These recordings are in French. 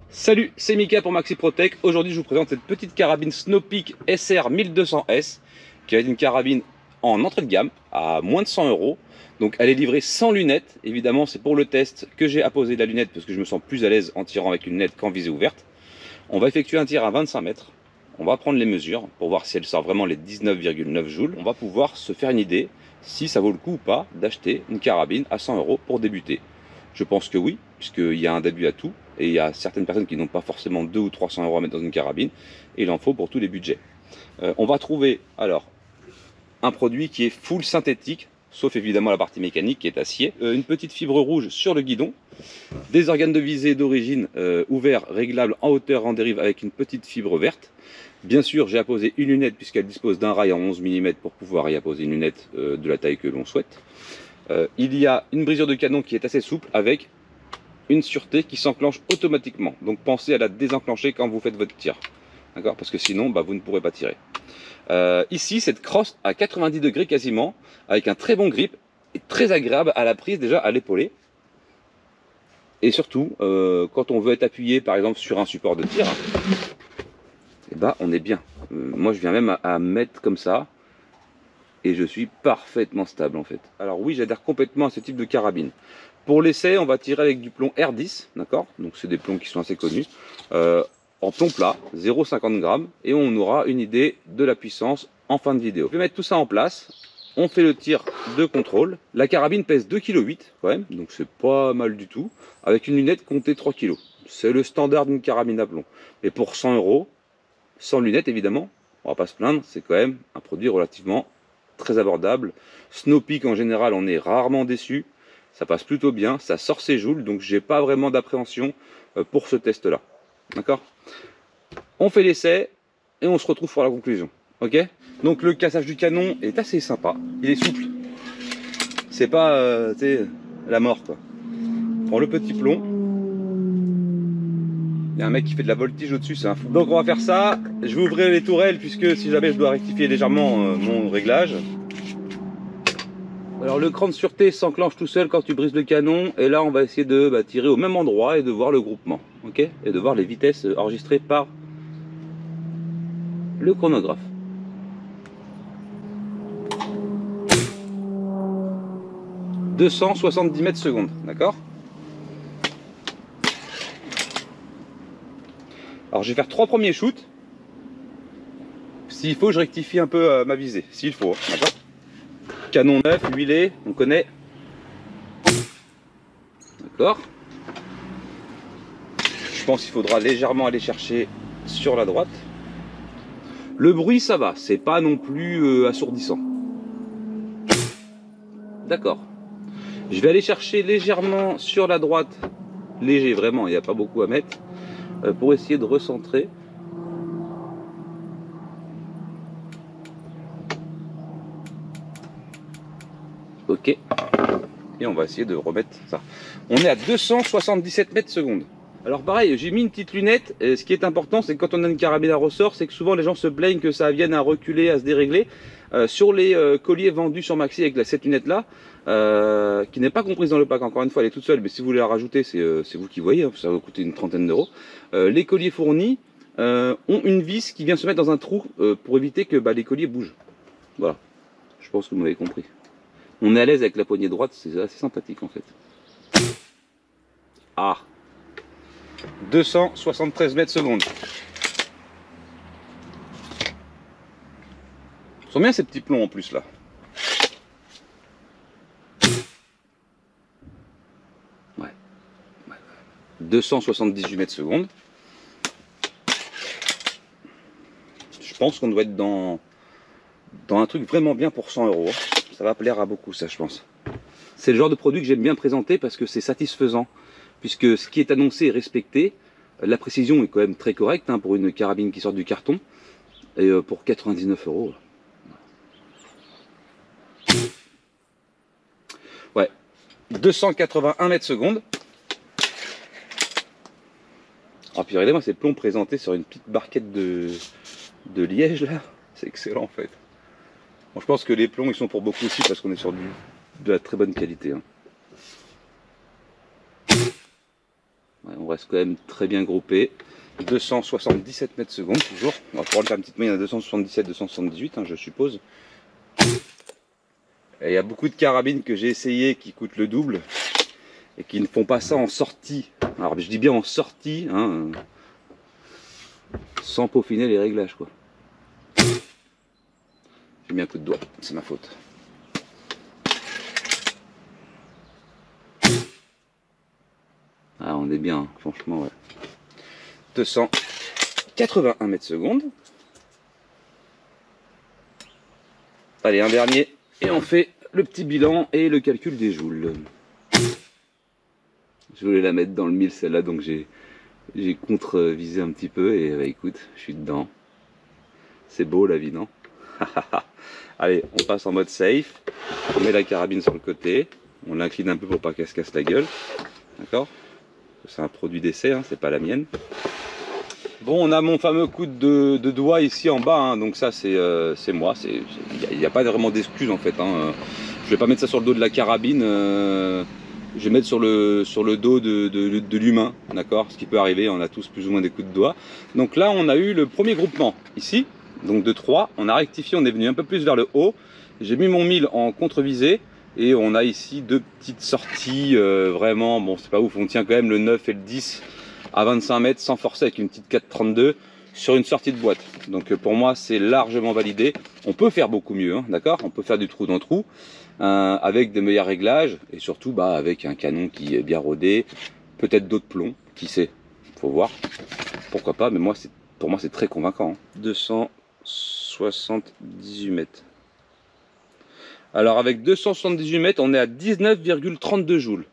Salut, c'est Mika pour Maxi Protec. Aujourd'hui, je vous présente cette petite carabine Snowpeak SR 1200S qui est une carabine en entrée de gamme à moins de 100 euros. Donc, elle est livrée sans lunettes. Évidemment, c'est pour le test que j'ai apposé la lunette parce que je me sens plus à l'aise en tirant avec une lunette qu'en visée ouverte. On va effectuer un tir à 25 mètres. On va prendre les mesures pour voir si elle sort vraiment les 19,9 joules. On va pouvoir se faire une idée si ça vaut le coup ou pas d'acheter une carabine à 100 euros pour débuter. Je pense que oui, puisqu'il y a un début à tout. Et il y a certaines personnes qui n'ont pas forcément 200 ou 300 euros à mettre dans une carabine. Et il en faut pour tous les budgets. On va trouver alors un produit qui est full synthétique, sauf évidemment la partie mécanique qui est acier. Une petite fibre rouge sur le guidon. Des organes de visée d'origine ouverts, réglables en hauteur, en dérive avec une petite fibre verte. Bien sûr, j'ai apposé une lunette puisqu'elle dispose d'un rail en 11 mm pour pouvoir y apposer une lunette de la taille que l'on souhaite. Il y a une brisure de canon qui est assez souple avec une sûreté qui s'enclenche automatiquement. Donc pensez à la désenclencher quand vous faites votre tir. D'accord? Parce que sinon, vous ne pourrez pas tirer. Ici, cette crosse à 90 degrés quasiment, avec un très bon grip et très agréable à la prise déjà à l'épaulé. Et surtout, quand on veut être appuyé par exemple sur un support de tir, on est bien. Moi je viens même à mettre comme ça et je suis parfaitement stable en fait. Alors oui, j'adhère complètement à ce type de carabine. Pour l'essai, on va tirer avec du plomb R10, d'accord? Donc c'est des plombs qui sont assez connus. En plomb plat, 0,50 g, et on aura une idée de la puissance en fin de vidéo. Je vais mettre tout ça en place. On fait le tir de contrôle. La carabine pèse 2,8 kg quand même, donc c'est pas mal du tout. Avec une lunette comptée 3 kg. C'est le standard d'une carabine à plomb. Et pour 100 euros, sans lunette évidemment, on va pas se plaindre, c'est quand même un produit relativement très abordable. Snowpeak en général, on est rarement déçu. Ça passe plutôt bien, ça sort ses joules, donc j'ai pas vraiment d'appréhension pour ce test-là. D'accord? On fait l'essai et on se retrouve pour la conclusion. Ok? Donc le cassage du canon est assez sympa, il est souple. C'est pas la mort quoi. On prend le petit plomb. Il y a un mec qui fait de la voltige au-dessus, c'est un fou. Donc on va faire ça. Je vais ouvrir les tourelles puisque si jamais je dois rectifier légèrement mon réglage. Alors le cran de sûreté s'enclenche tout seul quand tu brises le canon. Et là on va essayer de tirer au même endroit et de voir le groupement. Ok? Et de voir les vitesses enregistrées par le chronographe. « 270 mètres secondes, d'accord? Alors je vais faire 3 premiers shoots. S'il faut, je rectifie un peu ma visée. S'il faut, d'accord? Canon neuf, huilé, on connaît. D'accord? Je pense qu'il faudra légèrement aller chercher sur la droite. Le bruit, ça va, c'est pas non plus assourdissant. D'accord. Je vais aller chercher légèrement sur la droite, léger vraiment, il n'y a pas beaucoup à mettre, pour essayer de recentrer. Ok. Et on va essayer de remettre ça. On est à 277 mètres secondes. Alors pareil, j'ai mis une petite lunette. Ce qui est important, c'est que quand on a une carabine à ressort, c'est que souvent les gens se plaignent que ça vienne à reculer, à se dérégler. Sur les colliers vendus sur Maxi avec cette lunette-là, qui n'est pas comprise dans le pack, encore une fois, elle est toute seule, mais si vous voulez la rajouter, c'est vous qui voyez, hein, ça va coûter une trentaine d'euros. Les colliers fournis ont une vis qui vient se mettre dans un trou pour éviter que les colliers bougent. Voilà, je pense que vous m'avez compris. On est à l'aise avec la poignée droite, c'est assez sympathique en fait. Ah, 273 mètres secondes. Ils sont bien ces petits plombs en plus là. Ouais. 278 mètres secondes. Je pense qu'on doit être dans un truc vraiment bien pour 100 euros. Ça va plaire à beaucoup ça, je pense. C'est le genre de produit que j'aime bien présenter parce que c'est satisfaisant. Puisque ce qui est annoncé est respecté. La précision est quand même très correcte pour une carabine qui sort du carton. Et pour 99 euros. Ouais. 281 mètres secondes. Ah puis regardez-moi ces plombs présentés sur une petite barquette de liège là. C'est excellent en fait. Bon, je pense que les plombs ils sont pour beaucoup aussi parce qu'on est sur de la très bonne qualité. Ouais, on reste quand même très bien groupé. 277 mètres secondes toujours. On va pouvoir le faire une petite moyenne à 277, 278 hein, je suppose. Et il y a beaucoup de carabines que j'ai essayé qui coûtent le double et qui ne font pas ça en sortie. Alors je dis bien en sortie, hein, sans peaufiner les réglages quoi. J'ai mis un coup de doigt, c'est ma faute. Ah on est bien, hein, franchement ouais. 281 mètres secondes. Allez, un dernier et on fait le petit bilan et le calcul des joules. Je voulais la mettre dans le 1000 celle-là, donc j'ai contre-visé un petit peu et bah, écoute, je suis dedans. C'est beau la vie, non? Allez, on passe en mode safe. On met la carabine sur le côté. On l'incline un peu pour pas qu'elle se casse la gueule. D'accord? C'est un produit d'essai, hein, c'est pas la mienne. Bon, on a mon fameux coup de doigt ici en bas, hein, donc ça c'est moi. Il n'y a pas vraiment d'excuse en fait. Hein. Je vais pas mettre ça sur le dos de la carabine. Je vais mettre sur le dos de l'humain, d'accord? Ce qui peut arriver, on a tous plus ou moins des coups de doigt. Donc là, on a eu le premier groupement ici, donc de 3. On a rectifié, on est venu un peu plus vers le haut. J'ai mis mon 1000 en contre-visée. Et on a ici deux petites sorties, vraiment, bon c'est pas ouf, on tient quand même le 9 et le 10 à 25 mètres sans forcer avec une petite 4,32 sur une sortie de boîte. Donc pour moi c'est largement validé. On peut faire beaucoup mieux, hein, d'accord? On peut faire du trou dans trou avec des meilleurs réglages et surtout bah, avec un canon qui est bien rodé, peut-être d'autres plombs, qui sait, faut voir, pourquoi pas, mais moi pour moi c'est très convaincant. Hein. 278 mètres. Alors avec 278 mètres, on est à 19,32 joules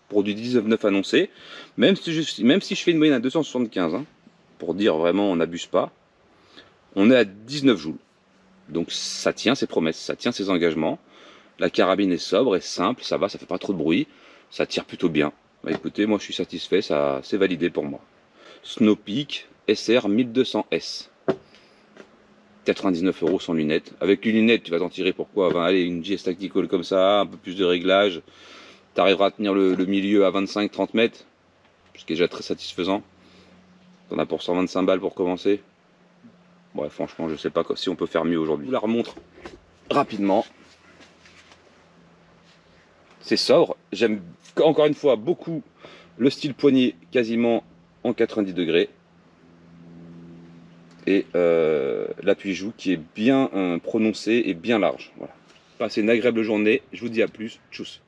pour du 19,9 annoncé. Même si je fais une moyenne à 275, hein, pour dire vraiment on n'abuse pas, on est à 19 joules. Donc ça tient ses promesses, ça tient ses engagements. La carabine est sobre et simple, ça va, ça fait pas trop de bruit, ça tire plutôt bien. Bah écoutez, moi je suis satisfait, ça c'est validé pour moi. Snopeak SR 1200S. 99 € sans lunettes. Avec une lunette, tu vas t'en tirer pourquoi? Ben, allez, une GS Tactical comme ça, un peu plus de réglage. Tu arriveras à tenir le milieu à 25-30 mètres, ce qui est déjà très satisfaisant. T'en as pour 125 balles pour commencer. Ouais, franchement, je sais pas si on peut faire mieux aujourd'hui. Je vous la remontre rapidement. C'est sobre. J'aime encore une fois beaucoup le style poignet quasiment en 90 degrés. Et l'appui-joue qui est bien prononcé et bien large. Voilà. Passez une agréable journée, je vous dis à plus, tchuss.